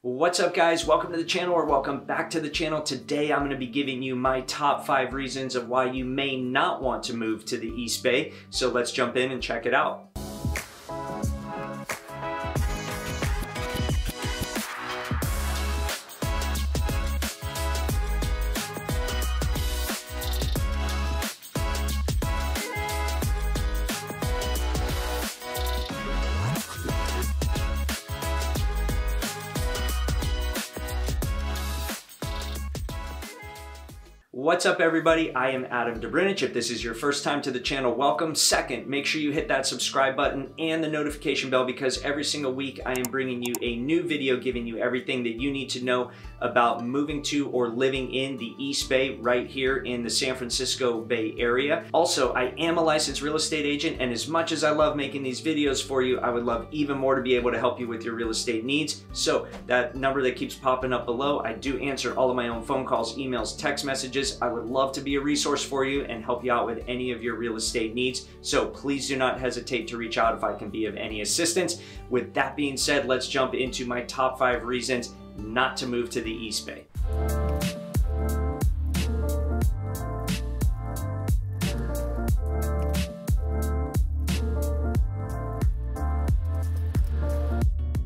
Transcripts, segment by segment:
What's up guys, welcome to the channel or welcome back to the channel. Today I'm going to be giving you my top 5 reasons of why you may not want to move to the East Bay. So let's jump in and check it out. What's up everybody, I am Adam Dobrinich. If this is your first time to the channel, welcome. Second, make sure you hit that subscribe button and the notification bell because every single week I am bringing you a new video giving you everything that you need to know about moving to or living in the East Bay right here in the San Francisco Bay Area. Also, I am a licensed real estate agent, and as much as I love making these videos for you, I would love even more to be able to help you with your real estate needs. So that number that keeps popping up below, I do answer all of my own phone calls, emails, text messages. I would love to be a resource for you and help you out with any of your real estate needs. So please do not hesitate to reach out if I can be of any assistance. With that being said, let's jump into my top 5 reasons not to move to the East Bay.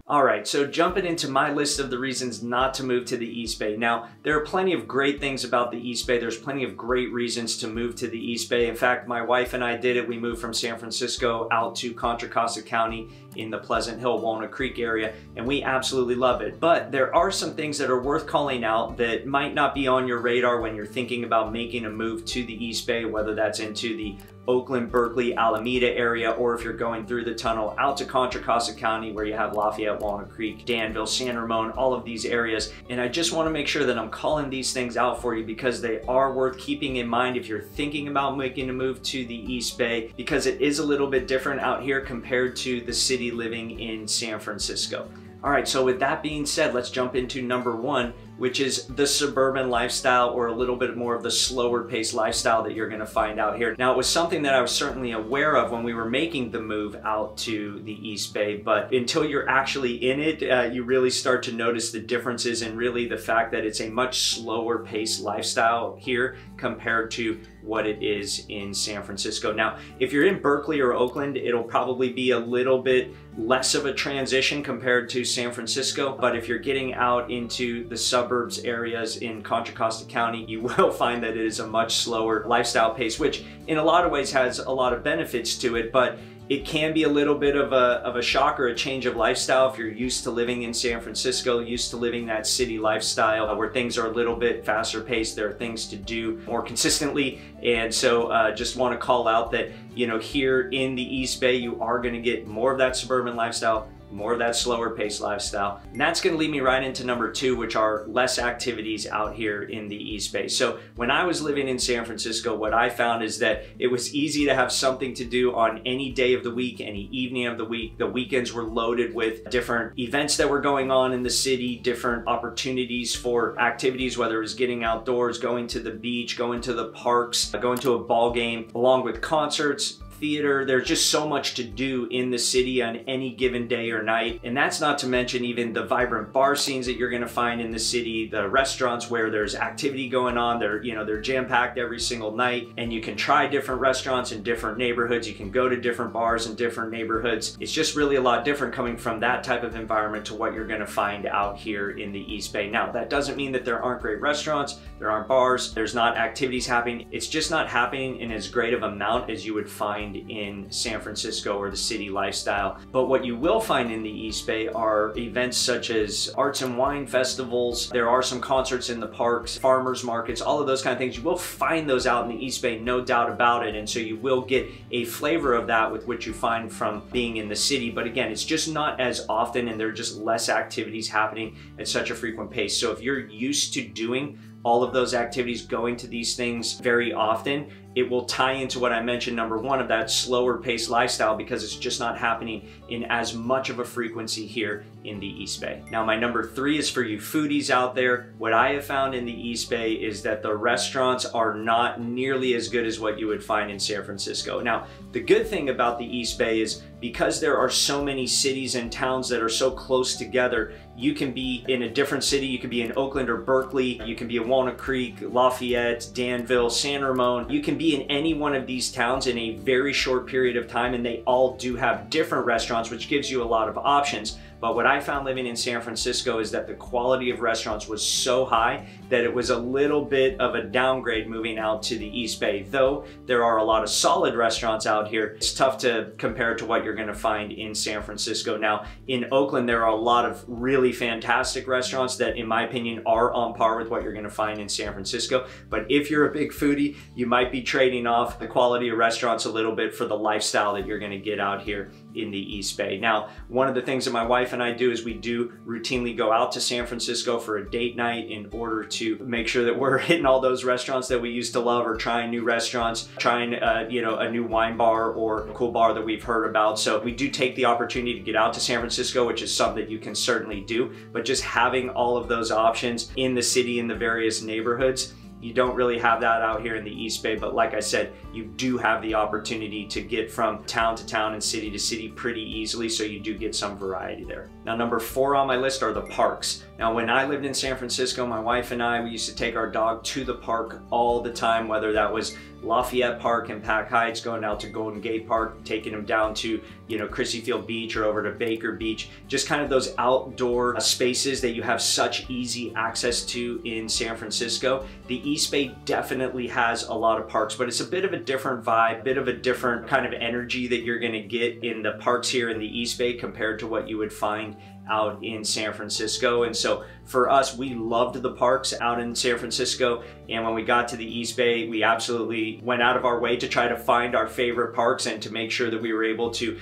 Alright, so jumping into my list of the reasons not to move to the East Bay. Now, there are plenty of great things about the East Bay. There's plenty of great reasons to move to the East Bay. In fact, my wife and I did it. We moved from San Francisco out to Contra Costa County in the Pleasant Hill, Walnut Creek area, and we absolutely love it. But there are some things that are worth calling out that might not be on your radar when you're thinking about making a move to the East Bay, whether that's into the Oakland, Berkeley, Alameda area, or if you're going through the tunnel out to Contra Costa County where you have Lafayette, Walnut Creek, Danville, San Ramon, all of these areas. And I just want to make sure that I'm calling these things out for you because they are worth keeping in mind if you're thinking about making a move to the East Bay, because it is a little bit different out here compared to the city living in San Francisco. All right, so with that being said, let's jump into number 1, which is the suburban lifestyle, or a little bit more of the slower paced lifestyle that you're gonna find out here. Now, it was something that I was certainly aware of when we were making the move out to the East Bay, but until you're actually in it, you really start to notice the differences and really the fact that it's a much slower paced lifestyle here compared to what it is in San Francisco. Now, if you're in Berkeley or Oakland, it'll probably be a little bit less of a transition compared to San Francisco, but if you're getting out into the suburbs areas in Contra Costa County, you will find that it is a much slower lifestyle pace, which in a lot of ways has a lot of benefits to it, but it can be a little bit of a shock or a change of lifestyle if you're used to living in San Francisco, used to living that city lifestyle where things are a little bit faster paced. There are things to do more consistently. And so just want to call out that, you know, here in the East Bay, you are going to get more of that suburban lifestyle, more of that slower paced lifestyle. And that's going to lead me right into number 2, which are less activities out here in the East Bay. So when I was living in San Francisco, what I found is that it was easy to have something to do on any day of the week, any evening of the week. The weekends were loaded with different events that were going on in the city, different opportunities for activities, whether it was getting outdoors, going to the beach, going to the parks, going to a ball game, along with concerts, theater. There's just so much to do in the city on any given day or night. And that's not to mention even the vibrant bar scenes that you're going to find in the city, the restaurants where there's activity going on. They're jam-packed every single night, and you can try different restaurants in different neighborhoods. You can go to different bars in different neighborhoods. It's just really a lot different coming from that type of environment to what you're going to find out here in the East Bay. Now, that doesn't mean that there aren't great restaurants, there aren't bars, there's not activities happening. It's just not happening in as great of amount as you would find in San Francisco or the city lifestyle. But what you will find in the East Bay are events such as arts and wine festivals. There are some concerts in the parks, farmers markets, all of those kind of things. You will find those out in the East Bay, no doubt about it. And so you will get a flavor of that with what you find from being in the city. But again, it's just not as often, and there are just less activities happening at such a frequent pace. So if you're used to doing all of those activities, going to these things very often, it will tie into what I mentioned, number 1, of that slower paced lifestyle, because it's just not happening in as much of a frequency here in the East Bay. Now, my number 3 is for you foodies out there. What I have found in the East Bay is that the restaurants are not nearly as good as what you would find in San Francisco. Now, the good thing about the East Bay is because there are so many cities and towns that are so close together, you can be in a different city. You can be in Oakland or Berkeley. You can be in Walnut Creek, Lafayette, Danville, San Ramon. You can be in any one of these towns in a very short period of time, and they all do have different restaurants, which gives you a lot of options. But what I found living in San Francisco is that the quality of restaurants was so high that it was a little bit of a downgrade moving out to the East Bay. Though there are a lot of solid restaurants out here, it's tough to compare to what you're going to find in San Francisco. Now, in Oakland, there are a lot of really fantastic restaurants that, in my opinion, are on par with what you're going to find in San Francisco. But if you're a big foodie, you might be trading off the quality of restaurants a little bit for the lifestyle that you're going to get out here in the East Bay. Now, one of the things that my wife and I do is we do routinely go out to San Francisco for a date night in order to make sure that we're hitting all those restaurants that we used to love, or trying new restaurants, trying a new wine bar or cool bar that we've heard about. So we do take the opportunity to get out to San Francisco, which is something that you can certainly do. But just having all of those options in the city, in the various neighborhoods, you don't really have that out here in the East Bay. But like I said, you do have the opportunity to get from town to town and city to city pretty easily, so you do get some variety there. Now, number 4 on my list are the parks. Now, when I lived in San Francisco, my wife and I, we used to take our dog to the park all the time, whether that was Lafayette Park in Pack Heights, going out to Golden Gate Park, taking him down to, Crissy Field Beach or over to Baker Beach, just kind of those outdoor spaces that you have such easy access to in San Francisco. The East Bay definitely has a lot of parks, but it's a bit of a different vibe, a bit of a different kind of energy that you're gonna get in the parks here in the East Bay compared to what you would find out in San Francisco. And so for us, we loved the parks out in San Francisco, and when we got to the East Bay, we absolutely went out of our way to try to find our favorite parks and to make sure that we were able to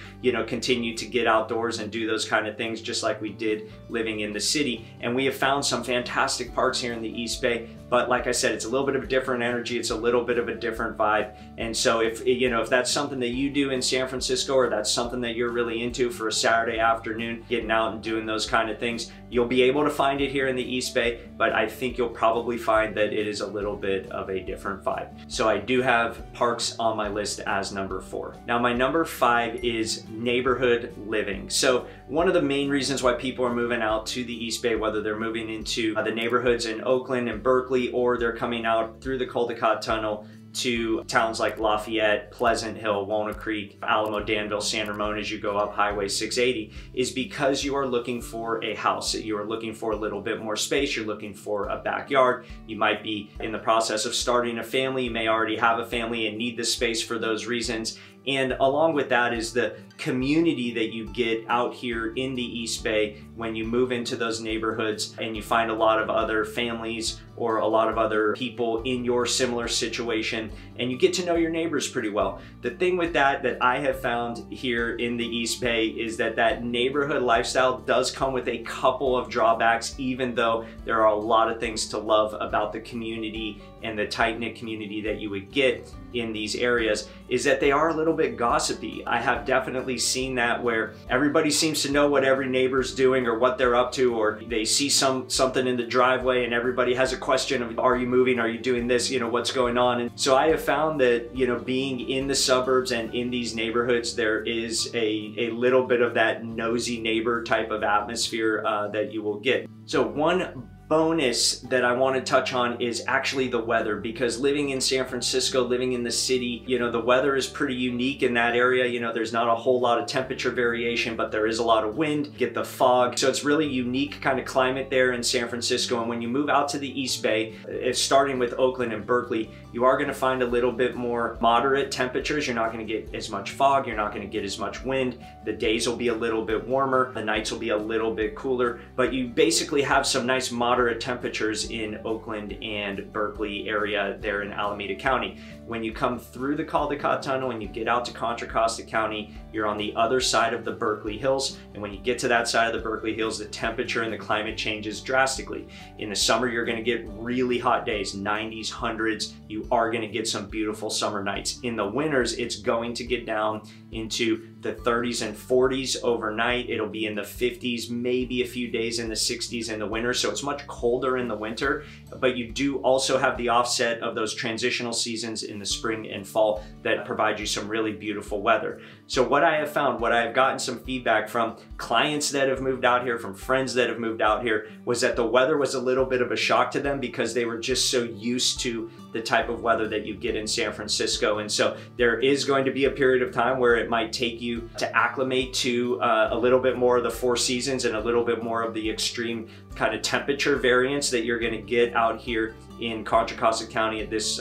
continue to get outdoors and do those kind of things just like we did living in the city. And we have found some fantastic parks here in the East Bay, but like I said, it's a little bit of a different energy, it's a little bit of a different vibe. And so if that's something that you do in San Francisco, or that's something that you're really into for a Saturday afternoon, getting out and doing those kind of things, you'll be able to find it here in the East Bay, but I think you'll probably find that it is a little bit of a different vibe. So I do have parks on my list as number 4. Now, my number 5 is neighborhood living. So one of the main reasons why people are moving out to the East Bay, whether they're moving into the neighborhoods in Oakland and Berkeley, or they're coming out through the Cul-de-Sac Tunnel to towns like Lafayette, Pleasant Hill, Walnut Creek, Alamo, Danville, San Ramon as you go up Highway 680, is because you are looking for a house. You are looking for a little bit more space. You're looking for a backyard. You might be in the process of starting a family. You may already have a family and need the space for those reasons. And along with that is the community that you get out here in the East Bay when you move into those neighborhoods and you find a lot of other families or a lot of other people in your similar situation, and you get to know your neighbors pretty well. The thing with that I have found here in the East Bay is that neighborhood lifestyle does come with a couple of drawbacks, even though there are a lot of things to love about the community and the tight-knit community that you would get in these areas, is that they are a little bit gossipy. I have definitely seen that, where everybody seems to know what every neighbor's doing or what they're up to, or they see something in the driveway and everybody has a question of, are you moving, are you doing this, what's going on? And so I have found that, being in the suburbs and in these neighborhoods, there is a little bit of that nosy neighbor type of atmosphere that you will get. So one bonus that I want to touch on is actually the weather, because living in San Francisco, living in the city, the weather is pretty unique in that area. There's not a whole lot of temperature variation, but there is a lot of wind, get the fog. So it's really unique kind of climate there in San Francisco. And when you move out to the East Bay, starting with Oakland and Berkeley, you are going to find a little bit more moderate temperatures. You're not going to get as much fog. You're not going to get as much wind. The days will be a little bit warmer. The nights will be a little bit cooler, but you basically have some nice moderate temperatures in Oakland and Berkeley area there in Alameda County. When you come through the Cul-de-Sac Tunnel and you get out to Contra Costa County, you're on the other side of the Berkeley Hills. And when you get to that side of the Berkeley Hills, the temperature and the climate changes drastically. In the summer, you're going to get really hot days, 90s, 100s. You are going to get some beautiful summer nights. In the winters, it's going to get down into the 30s and 40s overnight. It'll be in the 50s, maybe a few days in the 60s in the winter. So it's much colder in the winter, but you do also have the offset of those transitional seasons in the spring and fall that provide you some really beautiful weather. So what I have found, what I have gotten some feedback from clients that have moved out here, from friends that have moved out here, was that the weather was a little bit of a shock to them because they were just so used to the type of weather that you get in San Francisco. And so there is going to be a period of time where it might take you to acclimate to a little bit more of the four seasons and a little bit more of the extreme kind of temperature variance that you're going to get out here in Contra Costa County at this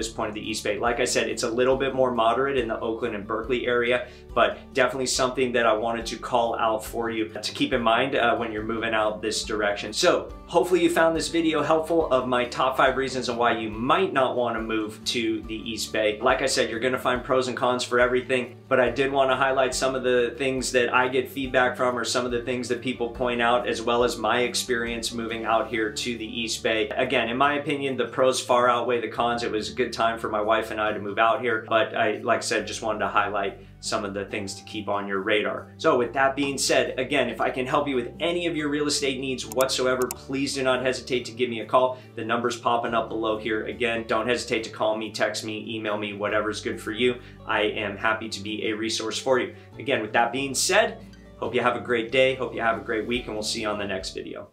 point of the East Bay. Like I said, it's a little bit more moderate in the Oakland and Berkeley area, but definitely something that I wanted to call out for you to keep in mind when you're moving out this direction. So hopefully you found this video helpful of my top 5 reasons on why you might not want to move to the East Bay. Like I said, you're going to find pros and cons for everything, but I did want to highlight some of the things that I get feedback from, or some of the things that people point out, as well as my experience moving out here to the East Bay. Again, in my opinion, the pros far outweigh the cons. It was a good time for my wife and I to move out here, but like I said, just wanted to highlight some of the things to keep on your radar. So with that being said, again, if I can help you with any of your real estate needs whatsoever, please do not hesitate to give me a call. The number's popping up below here. Again, don't hesitate to call me, text me, email me, whatever's good for you. I am happy to be a resource for you. Again, with that being said, hope you have a great day, hope you have a great week, and we'll see you on the next video.